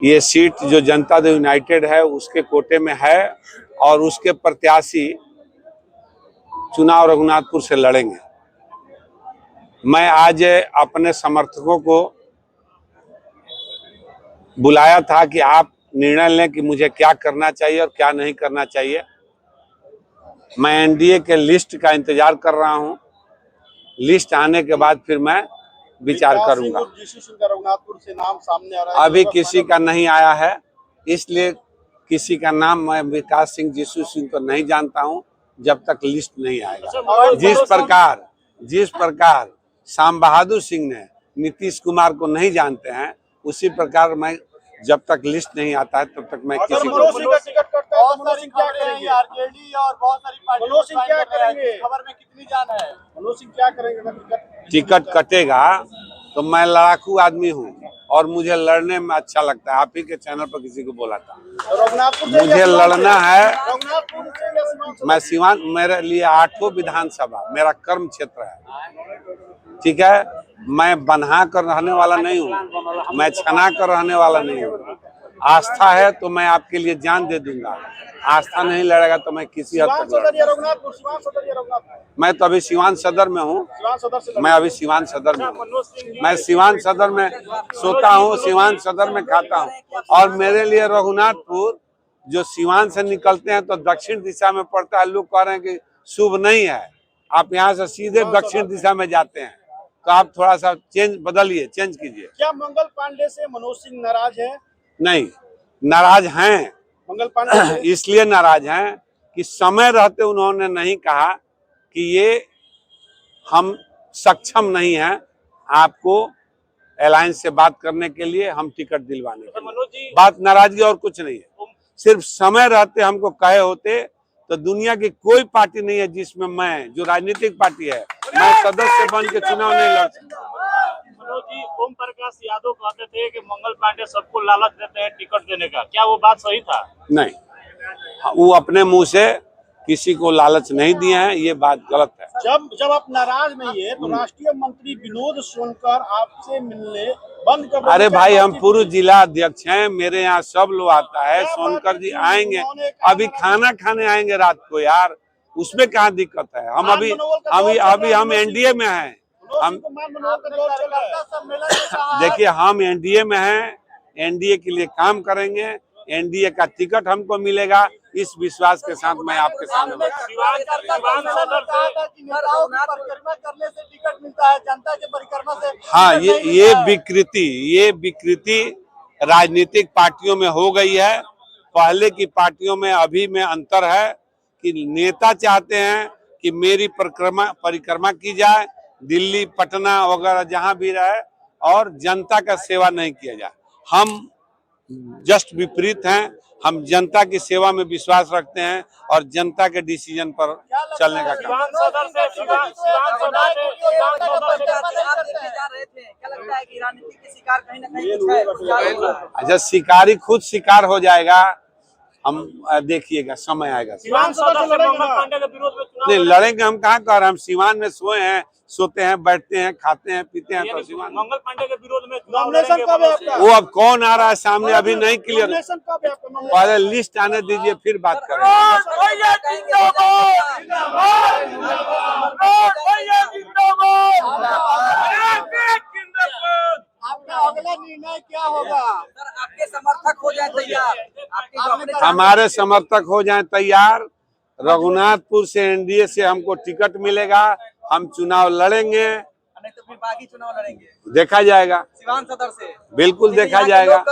ये सीट जो जनता दल यूनाइटेड है उसके कोटे में है और उसके प्रत्याशी चुनाव रघुनाथपुर से लड़ेंगे। मैं आज अपने समर्थकों को बुलाया था कि आप निर्णय लें कि मुझे क्या करना चाहिए और क्या नहीं करना चाहिए। मैं एनडीए के लिस्ट का इंतजार कर रहा हूं। लिस्ट आने के बाद फिर मैं विचार करूंगा। रघुनाथपुर से नाम सामने आ रहा है। अभी किसी का नहीं आया है, इसलिए किसी का नाम मैं विकास सिंह जीसू सिंह को नहीं जानता हूं जब तक लिस्ट नहीं आएगा। जिस प्रकार श्याम बहादुर सिंह ने नीतीश कुमार को नहीं जानते हैं, उसी प्रकार मैं जब तक लिस्ट नहीं आता है तब तक मैं किसी को आरजेडी और बहुत सारी पार्टियां क्या करेंगे, खबर में कितनी जान है, मनोज सिंह क्या करेंगे? टिकट कटेगा तो मैं लड़ाकू आदमी हूँ और मुझे लड़ने में अच्छा लगता है। आप ही के चैनल पर किसी को बोला था मुझे लड़ना है। मैं सिवान, मेरे लिए 8 विधानसभा मेरा कर्म क्षेत्र है, ठीक है। मैं बन्हा कर रहने वाला नहीं हूँ, मैं छना कर रहने वाला नहीं हूँ। आस्था है तो मैं आपके लिए जान दे दूंगा, आस्था नहीं लड़ेगा तो मैं किसी हद तक। मैं तो अभी सिवान सदर में हूँ, मैं अभी सिवान सदर में हूँ। मैं सिवान सदर में सोता हूँ, सिवान सदर में खाता हूँ। और मेरे लिए रघुनाथपुर जो सिवान से निकलते हैं तो दक्षिण दिशा में पड़ता है। लोग कह रहे हैं कि शुभ नहीं है, आप यहाँ से सीधे दक्षिण दिशा में जाते हैं, तो आप थोड़ा सा बदलिए, चेंज कीजिए। क्या मंगल पांडे से मनोज सिंह नाराज है? नहीं, नाराज हैं। मंगल पांडे इसलिए नाराज हैं कि समय रहते उन्होंने नहीं कहा कि ये हम सक्षम नहीं हैं आपको अलायंस से बात करने के लिए, हम टिकट दिलवाने के लिए। बात नाराजगी और कुछ नहीं है। सिर्फ समय रहते हमको कहे होते तो दुनिया की कोई पार्टी नहीं है जिसमें मैं, जो राजनीतिक पार्टी है, मैं सदस्य बन के चुनाव नहीं लड़ सकता। मनोज जी, ओम प्रकाश यादव कहते थे कि मंगल पांडे सबको लालच देते हैं टिकट देने का, क्या वो बात सही था? नहीं, वो अपने मुंह से किसी को लालच नहीं दिए हैं, ये बात गलत है। जब आप नाराज नहीं है तो राष्ट्रीय मंत्री विनोद सोनकर आपसे मिलने बंद कर। अरे भाई, हम पूर्व जिला अध्यक्ष हैं, मेरे यहाँ सब लोग आता है। सोनकर जी आएंगे, अभी खाना खाने आएंगे रात को यार, उसमें कहाँ दिक्कत है। हम अभी हम एनडीए में हैं। हम देखिए, हम एनडीए में हैं, एनडीए के लिए काम करेंगे, एनडीए का टिकट हमको मिलेगा, इस विश्वास के साथ मैं आपके सामने हाँ, ये विकृति राजनीतिक पार्टियों में हो गई है। पहले की पार्टियों में अभी में अंतर है कि नेता चाहते हैं कि मेरी परिक्रमा की जाए, दिल्ली, पटना वगैरह जहां भी रहे, और जनता का सेवा नहीं किया जाए। हम जस्ट विपरीत हैं। हम जनता की सेवा में विश्वास रखते हैं और जनता के डिसीजन पर चलने का काम। अच्छा, शिकारी खुद शिकार हो जाएगा, हम देखिएगा, समय आएगा। नहीं लड़ेंगे, हम कहाँ कह रहे हैं। हम सिवान में सोए हैं, सोते हैं, बैठते हैं, खाते हैं, पीते हैं। तो सिवान मंगल पांडे के विरोध में वो अब कौन आ रहा है सामने, अभी नहीं क्लियर। पहले लिस्ट आने दीजिए, फिर बात करेंगे। आपका अगला निर्णय क्या होगा? आपके समर्थक हो जाए तैयार, हमारे समर्थक हो जाएं तैयार। रघुनाथपुर से एनडीए से हमको टिकट मिलेगा, हम चुनाव लड़ेंगे, नहीं तो फिर बागी चुनाव लड़ेंगे। देखा जाएगा। सिवान सदर से बिल्कुल देखा जाएगा।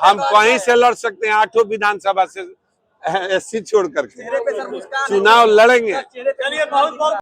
हम कहीं से लड़ सकते हैं, 8 विधानसभा से एससी छोड़ करके चुनाव लड़ेंगे।